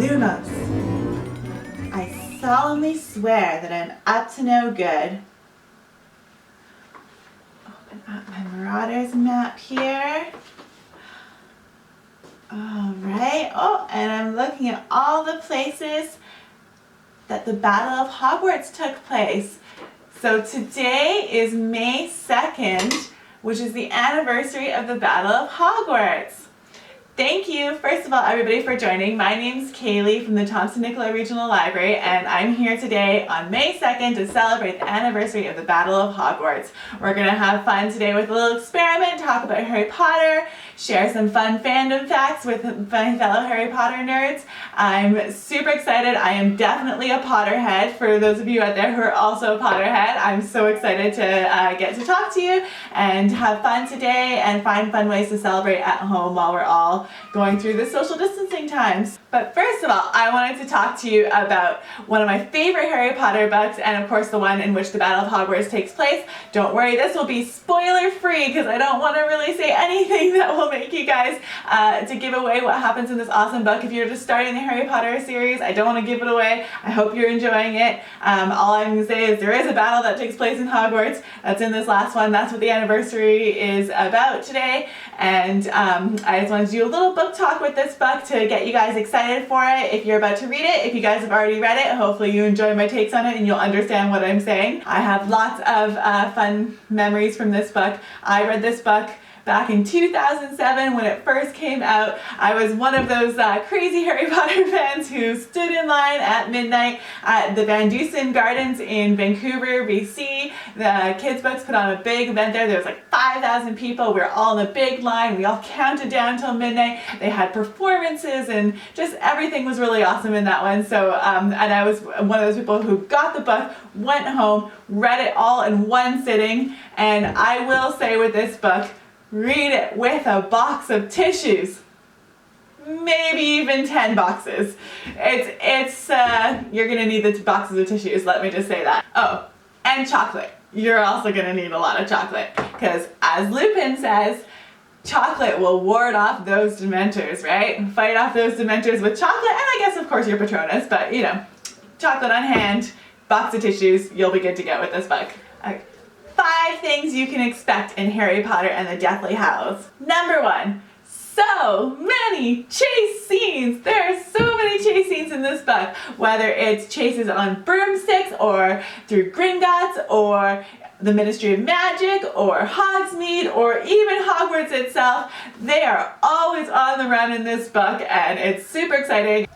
Lumos. I solemnly swear that I'm up to no good. Open up my Marauders map here. Alright, oh, and I'm looking at all the places that the Battle of Hogwarts took place. So today is May 2nd, which is the anniversary of the Battle of Hogwarts. Thank you, first of all, everybody, for joining. My name's Kaylee from the Thompson-Nicola Regional Library, and I'm here today on May 2nd to celebrate the anniversary of the Battle of Hogwarts. We're going to have fun today with a little experiment, talk about Harry Potter, share some fun fandom facts with my fellow Harry Potter nerds. I'm super excited. I am definitely a Potterhead. For those of you out there who are also a Potterhead, I'm so excited to get to talk to you and have fun today and find fun ways to celebrate at home while we're all going through the social distancing times. But first of all, I wanted to talk to you about one of my favorite Harry Potter books, and of course the one in which the Battle of Hogwarts takes place. Don't worry, this will be spoiler free because I don't want to really say anything that will make you guys to give away what happens in this awesome book. If you're just starting the Harry Potter series, I don't want to give it away. I hope you're enjoying it. All I'm going to say is there is a battle that takes place in Hogwarts. That's in this last one. That's what the anniversary is about today. And I just wanted to do a little book talk with this book to get you guys excited for it. If you're about to read it, if you guys have already read it, hopefully you enjoy my takes on it and you'll understand what I'm saying. I have lots of fun memories from this book. I read this book back in 2007 when it first came out. I was one of those crazy Harry Potter fans who stood in line at midnight at the Van Dusen Gardens in Vancouver, BC. The kids' books put on a big event there. There was like 5,000 people. We were all in a big line. We all counted down till midnight. They had performances and just everything was really awesome in that one. So, and I was one of those people who got the book, went home, read it all in one sitting, and I will say with this book, read it with a box of tissues. Maybe even 10 boxes. You're gonna need the boxes of tissues, let me just say that. Oh, and chocolate. You're also gonna need a lot of chocolate, because as Lupin says, chocolate will ward off those Dementors, right? Fight off those Dementors with chocolate, and I guess of course your Patronus, but you know, chocolate on hand, box of tissues, you'll be good to go with this book. Okay. 5 things you can expect in Harry Potter and the Deathly Hallows. Number 1, so many chase scenes. There are so many chase scenes in this book, whether it's chases on broomsticks or through Gringotts or the Ministry of Magic or Hogsmeade or even Hogwarts itself. They are always on the run in this book and it's super exciting.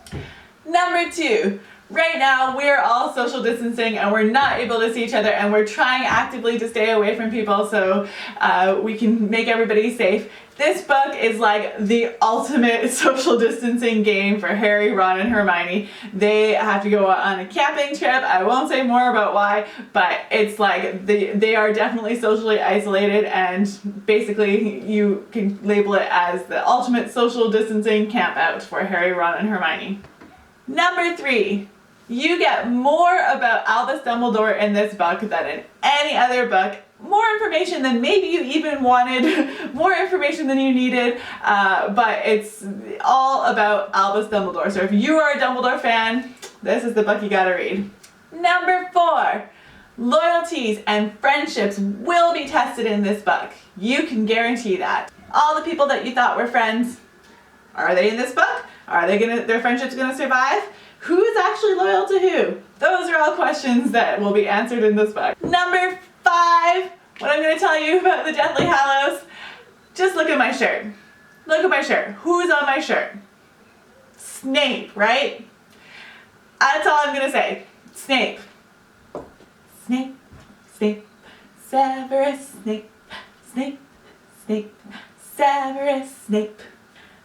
Number 2, right now we're all social distancing and we're not able to see each other and we're trying actively to stay away from people so we can make everybody safe. This book is like the ultimate social distancing game for Harry, Ron, and Hermione. They have to go on a camping trip. I won't say more about why, but it's like they are definitely socially isolated, and basically you can label it as the ultimate social distancing camp out for Harry, Ron, and Hermione. Number 3. You get more about Albus Dumbledore in this book than in any other book. More information than maybe you even wanted, more information than you needed, but it's all about Albus Dumbledore. So if you are a Dumbledore fan, this is the book you gotta read. Number 4. Loyalties and friendships will be tested in this book. You can guarantee that. All the people that you thought were friends, are they in this book? Are their friendships gonna survive? Who is actually loyal to who? Those are all questions that will be answered in this book. Number 5, what I'm going to tell you about the Deathly Hallows, just look at my shirt. Look at my shirt. Who's on my shirt? Snape, right? That's all I'm going to say. Snape. Snape, Snape, Severus Snape, Snape, Snape, Severus Snape.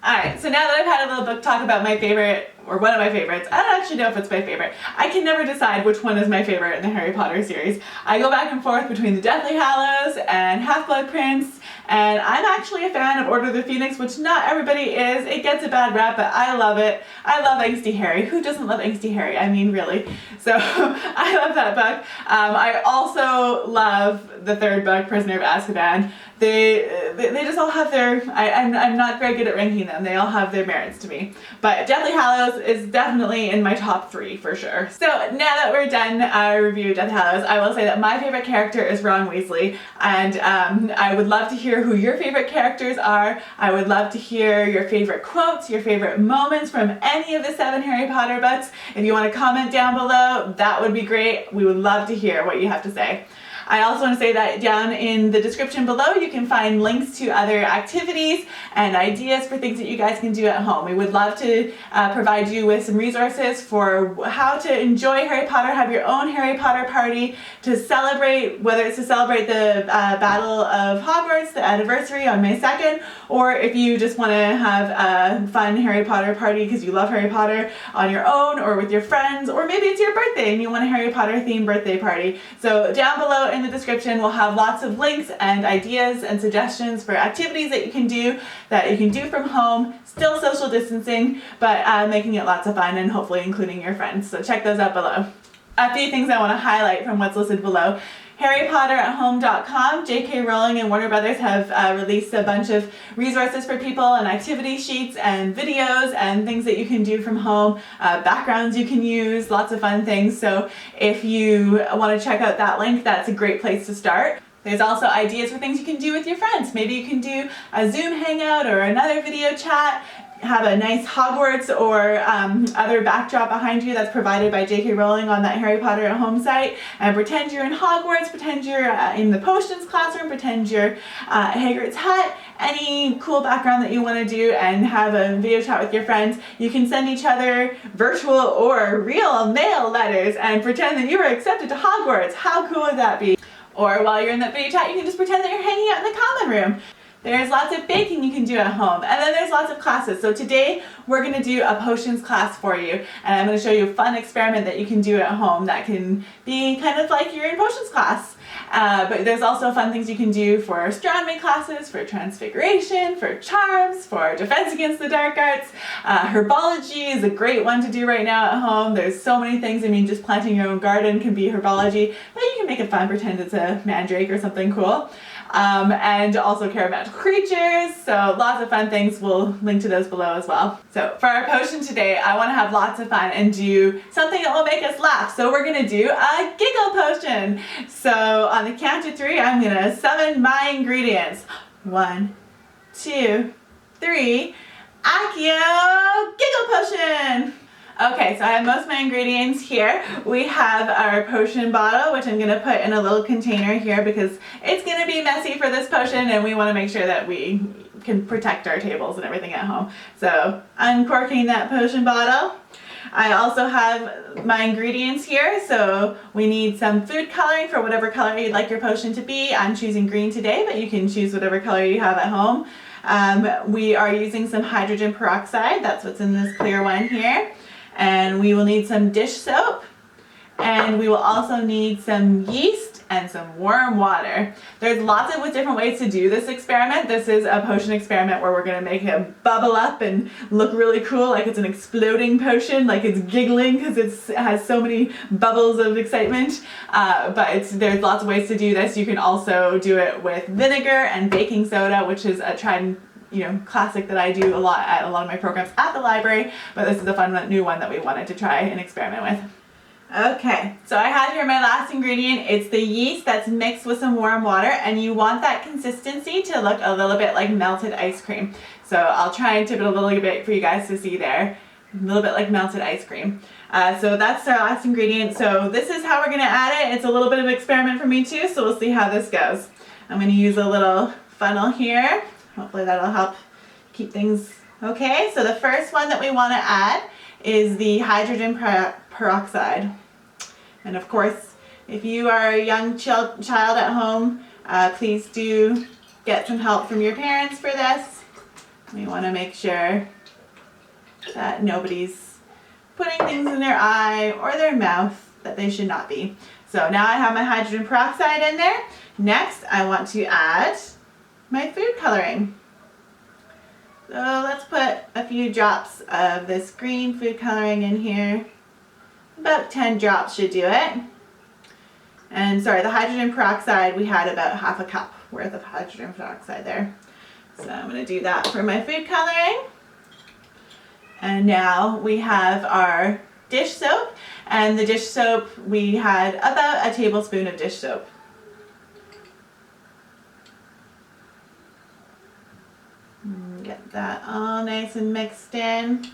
Alright, so now that I've had a little book talk about my favorite, or one of my favorites, I don't actually know if it's my favorite. I can never decide which one is my favorite in the Harry Potter series. I go back and forth between the Deathly Hallows and Half-Blood Prince, and I'm actually a fan of Order of the Phoenix, which not everybody is. It gets a bad rap, but I love it. I love Angsty Harry. Who doesn't love Angsty Harry? I mean, really. So, I love that book. I also love the third book, Prisoner of Azkaban. They just all have their, I'm not very good at ranking them. They all have their merits to me. But Deathly Hallows, is definitely in my top 3 for sure. So now that we're done our review of Deathly Hallows, I will say that my favorite character is Ron Weasley, and I would love to hear who your favorite characters are. I would love to hear your favorite quotes, your favorite moments from any of the 7 Harry Potter books. If you want to comment down below, that would be great. We would love to hear what you have to say. I also want to say that down in the description below you can find links to other activities and ideas for things that you guys can do at home. We would love to provide you with some resources for how to enjoy Harry Potter, have your own Harry Potter party to celebrate, whether it's to celebrate the Battle of Hogwarts, the anniversary on May 2nd, or if you just want to have a fun Harry Potter party because you love Harry Potter on your own or with your friends, or maybe it's your birthday and you want a Harry Potter themed birthday party. So down below in the description we'll have lots of links and ideas and suggestions for activities that you can do from home, still social distancing, but making it lots of fun and hopefully including your friends. So check those out below. A few things I want to highlight from what's listed below. HarryPotterAtHome.com, J.K. Rowling and Warner Brothers have released a bunch of resources for people and activity sheets and videos and things that you can do from home, backgrounds you can use, lots of fun things. So if you want to check out that link, that's a great place to start. There's also ideas for things you can do with your friends. Maybe you can do a Zoom hangout or another video chat, have a nice Hogwarts or other backdrop behind you that's provided by J.K. Rowling on that Harry Potter at Home site, and pretend you're in Hogwarts, pretend you're in the potions classroom, pretend you're at Hagrid's hut, any cool background that you want to do, and have a video chat with your friends. You can send each other virtual or real mail letters and pretend that you were accepted to Hogwarts. How cool would that be? Or while you're in that video chat, you can just pretend that you're hanging out in the common room. There's lots of baking you can do at home, and then there's lots of classes. So today we're going to do a potions class for you, and I'm going to show you a fun experiment that you can do at home that can be kind of like you're in potions class. But there's also fun things you can do for astronomy classes, for transfiguration, for charms, for defense against the dark arts. Herbology is a great one to do right now at home. There's so many things. I mean, just planting your own garden can be herbology, but you can make it fun, pretend it's a mandrake or something cool. And also care about creatures, so lots of fun things. We'll link to those below as well. So for our potion today, I want to have lots of fun and do something that will make us laugh. So we're going to do a giggle potion. So on the count of 3, I'm going to summon my ingredients. 1, 2, 3, Accio Giggle Potion! Okay, so I have most of my ingredients here. We have our potion bottle, which I'm going to put in a little container here because it's going to be messy for this potion and we want to make sure that we can protect our tables and everything at home. So uncorking that potion bottle. I also have my ingredients here, so we need some food coloring for whatever color you'd like your potion to be. I'm choosing green today, but you can choose whatever color you have at home. We are using some hydrogen peroxide, that's what's in this clear one here. And we will need some dish soap, and we will also need some yeast and some warm water. There's lots of different ways to do this experiment. This is a potion experiment where we're going to make it bubble up and look really cool, like it's an exploding potion, like it's giggling because it has so many bubbles of excitement. But there's lots of ways to do this. You can also do it with vinegar and baking soda, which is a tried and classic that I do a lot at a lot of my programs at the library, but this is a fun new one that we wanted to try and experiment with. Okay, so I have here my last ingredient. It's the yeast that's mixed with some warm water, and you want that consistency to look a little bit like melted ice cream. So I'll try and tip it a little bit for you guys to see there. A little bit like melted ice cream. So that's our last ingredient. So this is how we're going to add it. It's a little bit of an experiment for me too, so we'll see how this goes. I'm going to use a little funnel here. Hopefully that'll help keep things okay. So the first one that we want to add is the hydrogen peroxide. And of course, if you are a young child at home, please do get some help from your parents for this. We want to make sure that nobody's putting things in their eye or their mouth that they should not be. So now I have my hydrogen peroxide in there. Next, I want to add my food coloring. So let's put a few drops of this green food coloring in here. About 10 drops should do it. And sorry, the hydrogen peroxide, we had about half a cup worth of hydrogen peroxide there. So I'm going to do that for my food coloring. And now we have our dish soap, and the dish soap, we had about a tablespoon of dish soap. Get that all nice and mixed in.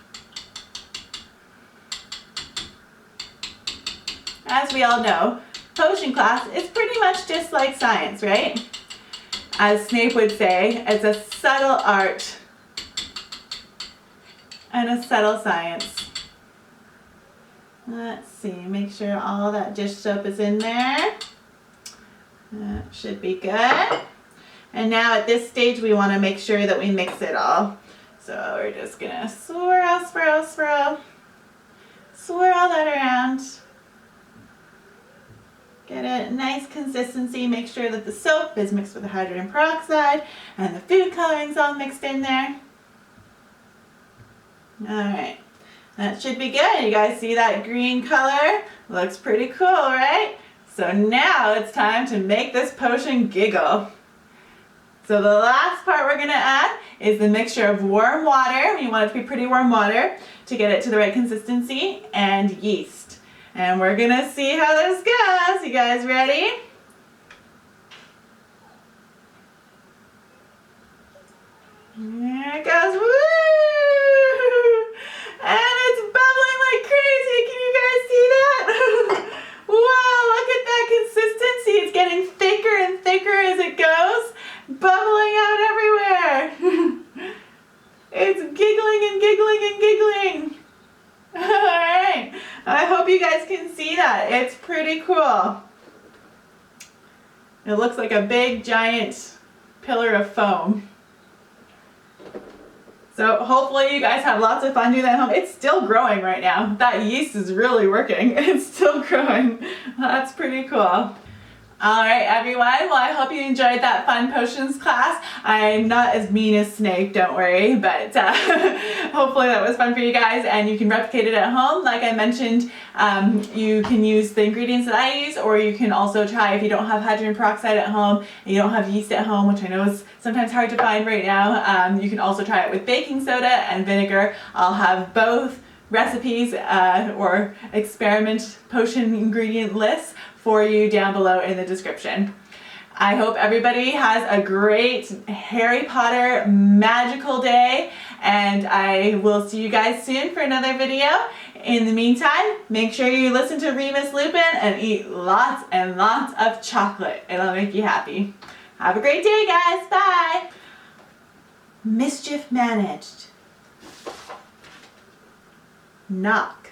As we all know, potion class is pretty much just like science, right? As Snape would say, it's a subtle art and a subtle science. Let's see, make sure all that dish soap is in there. That should be good. And now at this stage we want to make sure that we mix it all. So we're just gonna swirl, swirl, swirl. Swirl that around. Get a nice consistency. Make sure that the soap is mixed with the hydrogen peroxide and the food coloring's all mixed in there. Alright, that should be good. You guys see that green color? Looks pretty cool, right? So now it's time to make this potion giggle. So the last part we're going to add is the mixture of warm water. You want it to be pretty warm water to get it to the right consistency, and yeast. And we're going to see how this goes. You guys ready? Here it goes. Woo! And it's bubbling like crazy. Can you guys see that? Wow, look at that consistency. It's getting thicker and thicker as it goes. Bubbling out everywhere. It's giggling and giggling and giggling. Alright, I hope you guys can see that. It's pretty cool. It looks like a big giant pillar of foam. So hopefully you guys have lots of fun doing that at home. It's still growing right now. That yeast is really working. It's still growing. That's pretty cool. Alright everyone, well I hope you enjoyed that fun potions class. I'm not as mean as Snape, don't worry, but hopefully that was fun for you guys and you can replicate it at home. Like I mentioned, you can use the ingredients that I use, or you can also try, if you don't have hydrogen peroxide at home and you don't have yeast at home, which I know is sometimes hard to find right now, you can also try it with baking soda and vinegar. I'll have both recipes or experiment potion ingredient lists for you down below in the description. I hope everybody has a great Harry Potter magical day, and I will see you guys soon for another video. In the meantime, make sure you listen to Remus Lupin and eat lots and lots of chocolate. It'll make you happy. Have a great day, guys. Bye. Mischief managed. Knock.